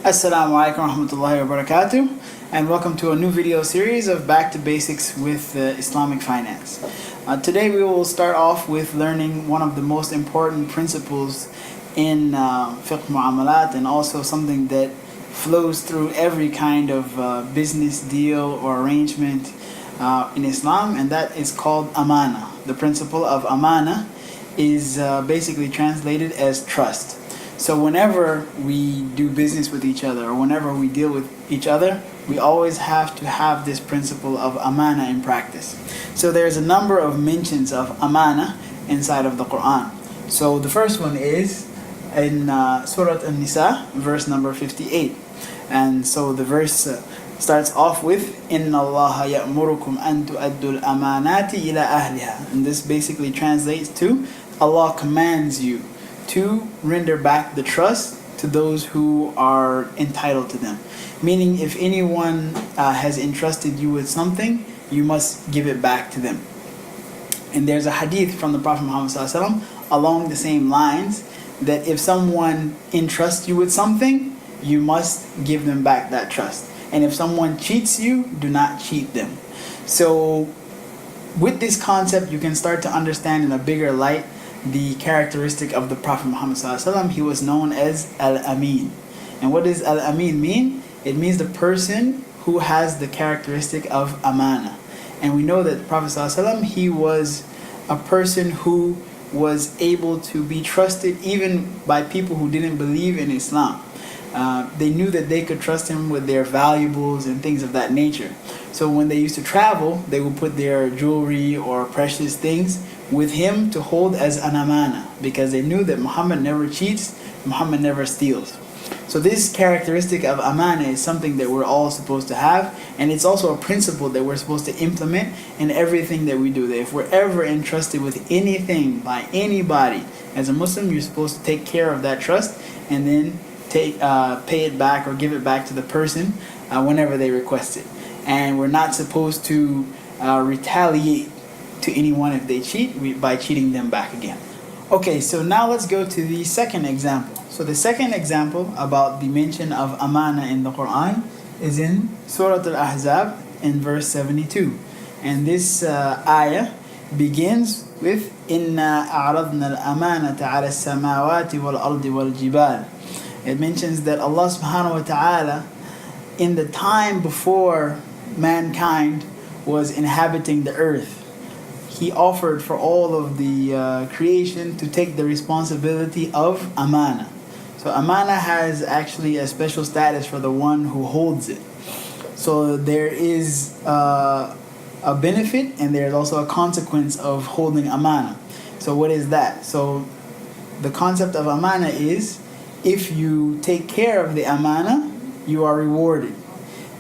Assalamu alaikum warahmatullahi wabarakatuh, and welcome to a new video series of Back to Basics with Islamic Finance. Today we will start off with learning one of the most important principles in fiqh mu'amalat, and also something that flows through every kind of business deal or arrangement in Islam, and that is called Amanah. The principle of Amanah is basically translated as trust. So whenever we do business with each other, or whenever we deal with each other, we always have to have this principle of Amanah in practice. So there's a number of mentions of Amanah inside of the Quran. So the first one is in Surah An-Nisa, verse number 58. And so the verse starts off with إِنَّ اللَّهَ يَأْمُرُكُمْ أَن تُؤَدُّوا الْأَمَانَاتِ إِلَى أَهْلِهَا. And this basically translates to, Allah commands you to render back the trust to those who are entitled to them. Meaning, if anyone has entrusted you with something, you must give it back to them. And there's a hadith from the Prophet Muhammad ﷺ along the same lines, that if someone entrusts you with something, you must give them back that trust. And if someone cheats you, do not cheat them. So with this concept, you can start to understand in a bigger light the characteristic of the Prophet Muhammad ﷺ. He was known as Al-Amin. And what does Al-Amin mean? It means the person who has the characteristic of Amanah. And we know that the Prophet ﷺ, he was a person who was able to be trusted even by people who didn't believe in Islam. They knew that they could trust him with their valuables and things of that nature. So when they used to travel, they would put their jewelry or precious things with him to hold as an amanah, because they knew that Muhammad never cheats, Muhammad never steals. So this characteristic of amanah is something that we're all supposed to have, and it's also a principle that we're supposed to implement in everything that we do. That if we're ever entrusted with anything by anybody, as a Muslim, you're supposed to take care of that trust and then pay it back or give it back to the person whenever they request it. And we're not supposed to retaliate to anyone if they cheat by cheating them back again. Okay, so now let's go to the second example. So the second example about the mention of Amanah in the Quran is in Surah Al-Ahzab in verse 72. And this ayah begins with إِنَّا أَعْرَضْنَا الْأَمَانَةَ عَلَى السَّمَاوَاتِ وَالْأَرْضِ وَالْجِبَالِ. It mentions that Allah subhanahu wa ta'ala, in the time before mankind was inhabiting the earth, He offered for all of the creation to take the responsibility of Amanah. So Amanah has actually a special status for the one who holds it. So there is a benefit, and there's also a consequence of holding Amanah. So what is that? So the concept of Amanah is, if you take care of the Amanah, you are rewarded.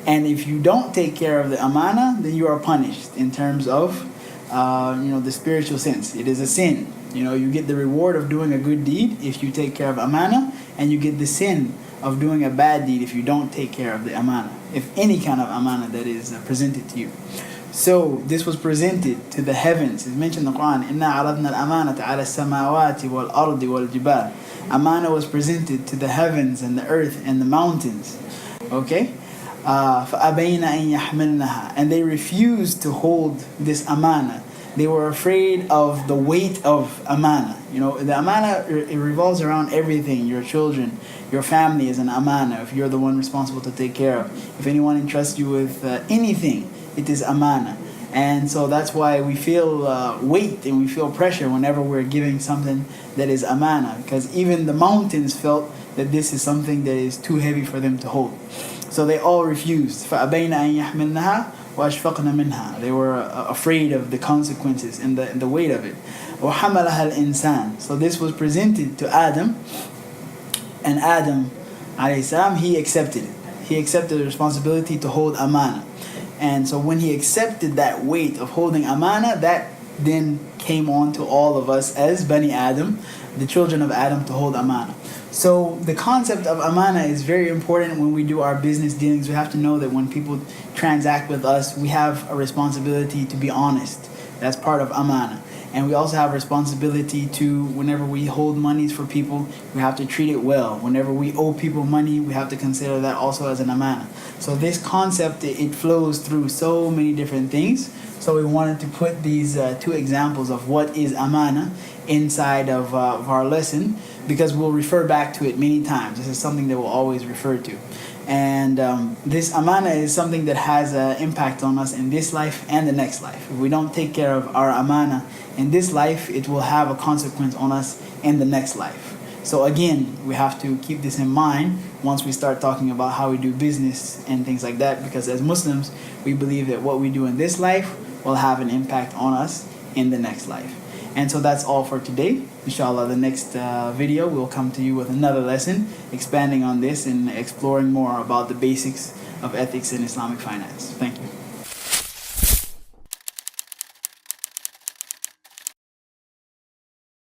And if you don't take care of the Amanah, then you are punished in terms of the spiritual sense. It is a sin. You get the reward of doing a good deed if you take care of Amanah, and you get the sin of doing a bad deed if you don't take care of the Amanah. If any kind of Amanah that is presented to you. So this was presented to the heavens. It's mentioned in the Quran, إِنَّا عَرَضْنَا الْأَمَانَةَ عَلَى السَّمَاوَاتِ وَالْأَرْضِ وَالْجِبَالِ. Amanah was presented to the heavens and the earth and the mountains. Okay? فَأَبَيْنَ أَن يَحْمِلْنَهَا. And they refused to hold this Amanah. They were afraid of the weight of Amanah. The Amanah, it revolves around everything. Your children, your family is an Amanah if you're the one responsible to take care of. If anyone entrusts you with anything, it is Amanah. And so that's why we feel weight and we feel pressure whenever we're giving something that is Amanah, because even the mountains felt that this is something that is too heavy for them to hold. So they all refused. فَأَبَيْنَ أَن يَحْمِلْنَهَا وَأَشْفَقْنَ مِنْهَا. They were afraid of the consequences and the weight of it. وَحَمَلَهَا الْإِنسَانِ. So this was presented to Adam, and Adam alayhi salam, he accepted it. He accepted the responsibility to hold Amanah. And so when he accepted that weight of holding Amanah, that then came on to all of us as Bani Adam, the children of Adam, to hold Amanah. So the concept of Amanah is very important when we do our business dealings. We have to know that when people transact with us, we have a responsibility to be honest. That's part of Amanah. And we also have responsibility to, whenever we hold monies for people, we have to treat it well. Whenever we owe people money, we have to consider that also as an amanah. So this concept, it flows through so many different things. So we wanted to put these two examples of what is amanah inside of our lesson, because we'll refer back to it many times. This is something that we'll always refer to. And this amanah is something that has an impact on us in this life and the next life. If we don't take care of our amanah in this life, it will have a consequence on us in the next life. So again, we have to keep this in mind once we start talking about how we do business and things like that, because as Muslims, we believe that what we do in this life will have an impact on us in the next life. And so that's all for today. Inshallah, the next video will come to you with another lesson, expanding on this and exploring more about the basics of ethics in Islamic finance. Thank you.